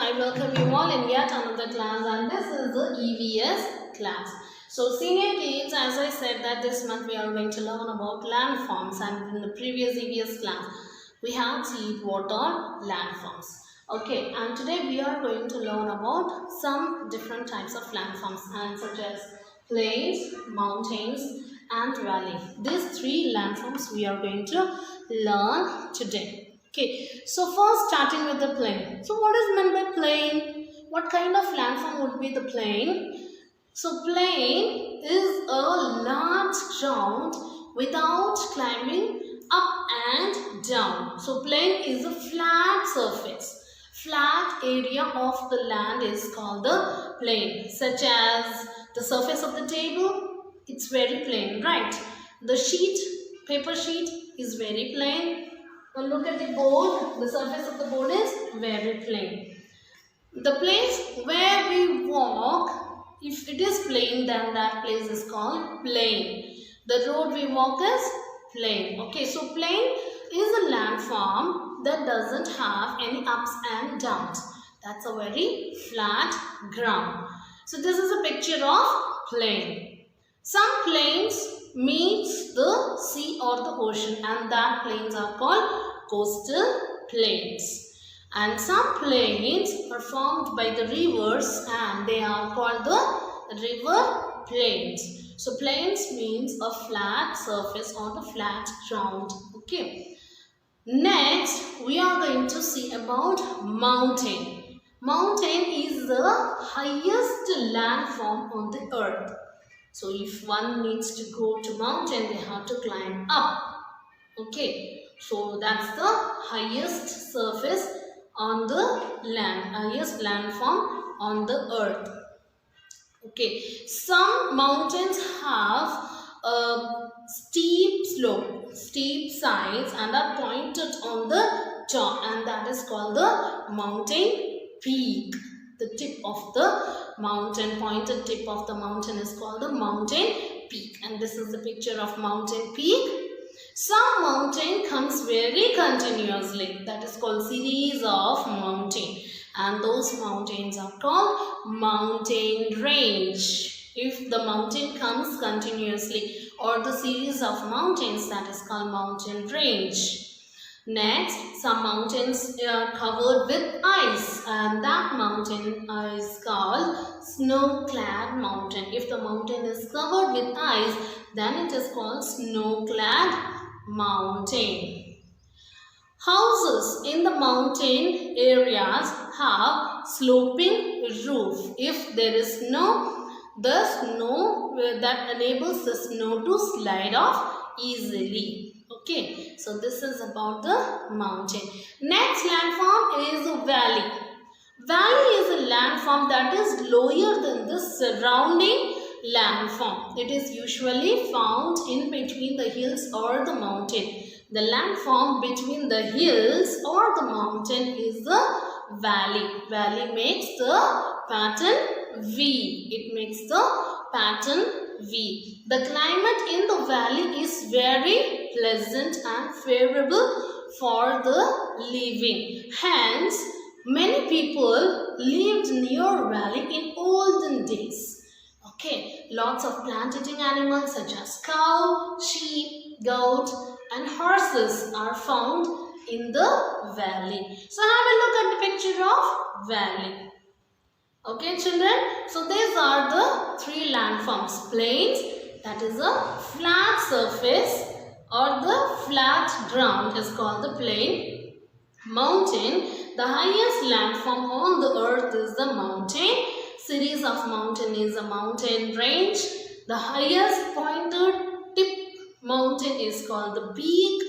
I welcome you all in yet another class, and this is the EVS class. So senior kids, as I said that this month we are going to learn about landforms, and in the previous EVS class we have seen what are landforms. Okay, and today we are going to learn about some different types of landforms, and such as plains, mountains and valley. These three landforms we are going to learn today. Okay, so first starting with the plain. So what is meant by plain? What kind of landform would be the plain? So plain is a large ground without climbing up and down. So plain is a flat surface. Flat area of the land is called the plain. Such as the surface of the table, it's very plain, right? The paper sheet is very plain. Look at the board, the surface of the board is very plain. The place where we walk, if it is plain, then that place is called plain. The road we walk is plain. Okay, so plain is a landform that doesn't have any ups and downs. That's a very flat ground. So this is a picture of plain. Some plains meets the sea or the ocean, and that plains are called coastal plains. And some plains are formed by the rivers, and they are called the river plains. So plains means a flat surface or the flat ground. Okay. Next we are going to see about mountain. Mountain is the highest landform on the earth. So if one needs to go to mountain, they have to climb up. Okay, so that's the highest surface on the land, highest landform on the earth. Okay, some mountains have a steep slope, steep sides, and are pointed on the top, and that is called the mountain peak. The tip of the mountain, pointed tip of the mountain is called the mountain peak, and this is the picture of mountain peak. Some mountain comes very continuously, that is called series of mountain, and those mountains are called mountain range. If the mountain comes continuously or the series of mountains, that is called mountain range. Next, some mountains are covered with ice, and that mountain is called snow-clad mountain. If the mountain is covered with ice, then it is called snow-clad mountain. Houses in the mountain areas have sloping roof. If there is the snow that enables the snow to slide off easily. Okay, so this is about the mountain. Next landform is a valley. Valley is a landform that is lower than the surrounding landform. It is usually found in between the hills or the mountain. The landform between the hills or the mountain is the valley. Valley makes the pattern V. It makes the pattern V. The climate in the valley is very pleasant and favorable for the living. Hence, many people lived near valley in olden days. Okay, lots of plant-eating animals such as cow, sheep, goat and horses are found in the valley. So have a look at the picture of valley. Okay children, so these are the three landforms. Plains, that is a flat surface or the flat ground is called the plain. Mountain, the highest landform on the earth is the mountain. Series of mountain is a mountain range. The highest pointed tip mountain is called the peak,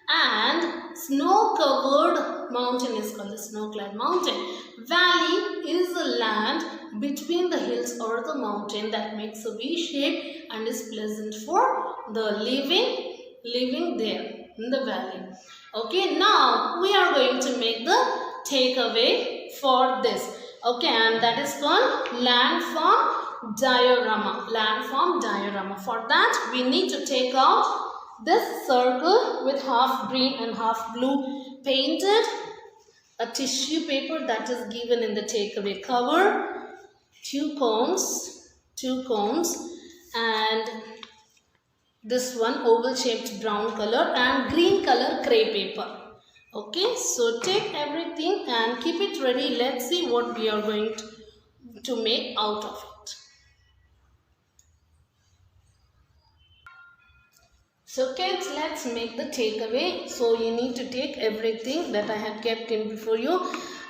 and snow-covered mountain is called the snow-clad mountain. Valley is a land between the hills or the mountain that makes a V shape and is pleasant for the living there in the valley. Okay, now we are going to make the takeaway for this. Okay, and that is called landform diorama. Landform diorama. For that, we need to take out this circle with half green and half blue painted. a tissue paper that is given in the takeaway cover, two cones, and this one oval shaped brown color and green color crepe paper. Okay, so take everything and keep it ready. Let's see what we are going to make out of it. So kids, let's make the takeaway. So you need to take everything that I had kept in before you.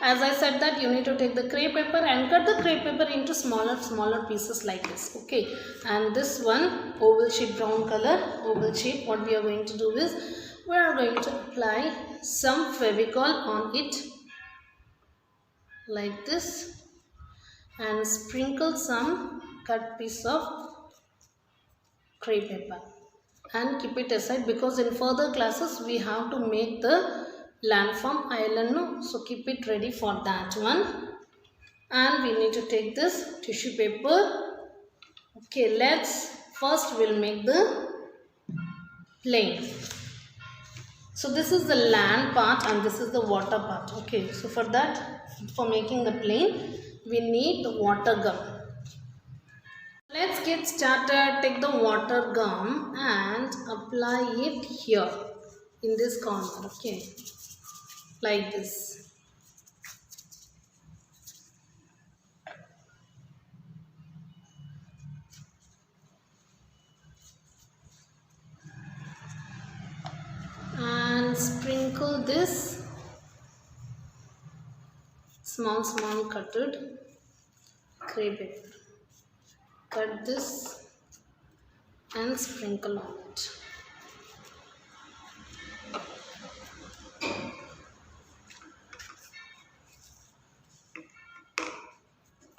As I said that you need to take the crepe paper and cut the crepe paper into smaller pieces like this. Okay, and this one oval shape brown color, oval shape, what we are going to do is we are going to apply some Fevicol on it like this and sprinkle some cut piece of crepe paper and keep it aside, because in further classes we have to make the landform island, so keep it ready for that one. And we need to take this tissue paper. Okay, let's first we'll make the plane. So this is the land part and this is the water part. Okay, so for that, for making the plane, we need water gum. Let's get started. Take the water gum and apply it here in this corner. Okay, like this. And sprinkle this small cutted crepe paper. Cut this and sprinkle on it.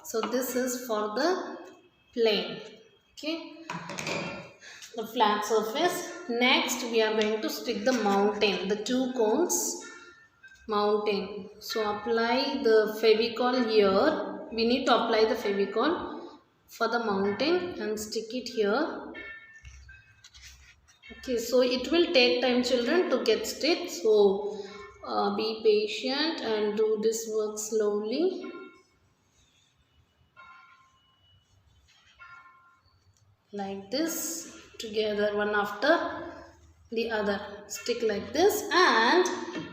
So this is for the plane. Okay, the flat surface. Next we are going to stick the mountain, the two cones mountain. So apply the Fevicol here. We need to apply the Fevicol for the mountain and stick it here. Okay, so it will take time, children, to get stick. So be patient and do this work slowly. Like this, together one after the other. Stick like this, and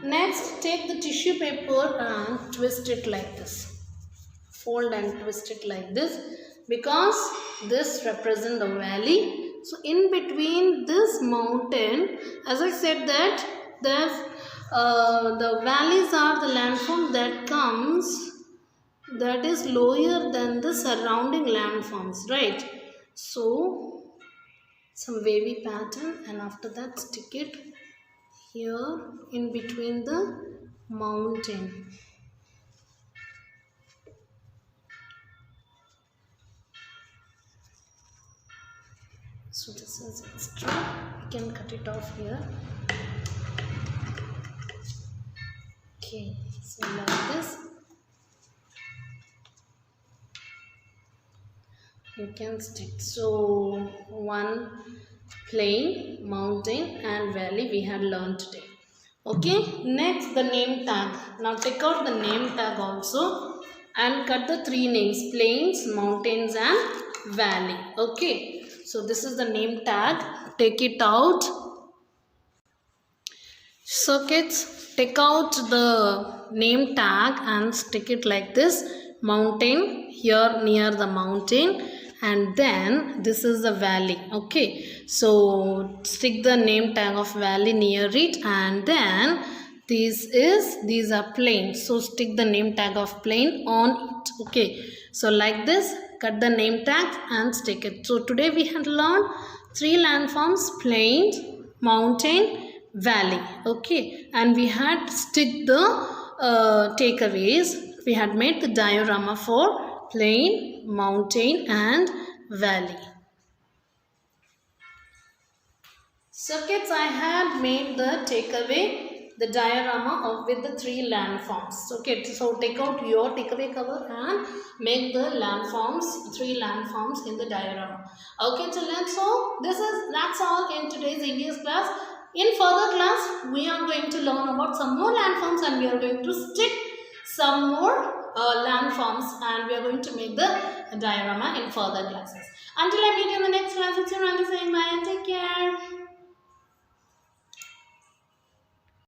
next take the tissue paper and twist it like this. Fold and twist it like this, because this represents the valley. So in between this mountain, as I said that the valleys are the landform that is lower than the surrounding landforms, right? So some wavy pattern, and after that stick it here in between the mountain. So this is extra, we can cut it off here. Okay, so like this you can stick. So one plain, mountain and valley we had learned today. Okay, next the name tag. Now take out the name tag also and cut the three names: plains, mountains and valley. Okay, so this is the name tag. Take it out. So kids, take out the name tag and stick it like this. Mountain here near the mountain, and then this is the valley. Okay, so stick the name tag of valley near it, and then these are plains, so stick the name tag of plain on it. Okay, so like this, cut the name tag and stick it. So today we had learned three landforms: plain, mountain, valley. Okay, and we had stick the takeaways. We had made the diorama for plain, mountain and valley. So kids, I had made the takeaway, the diorama with the three landforms. Okay, so take out your takeaway cover and make the landforms, three landforms in the diorama. Okay children, so that's all in today's EVS class. In further class, we are going to learn about some more landforms and we are going to stick some more landforms, and we are going to make the diorama in further classes. Until I meet you in the next class, it's your Randy saying bye and take care.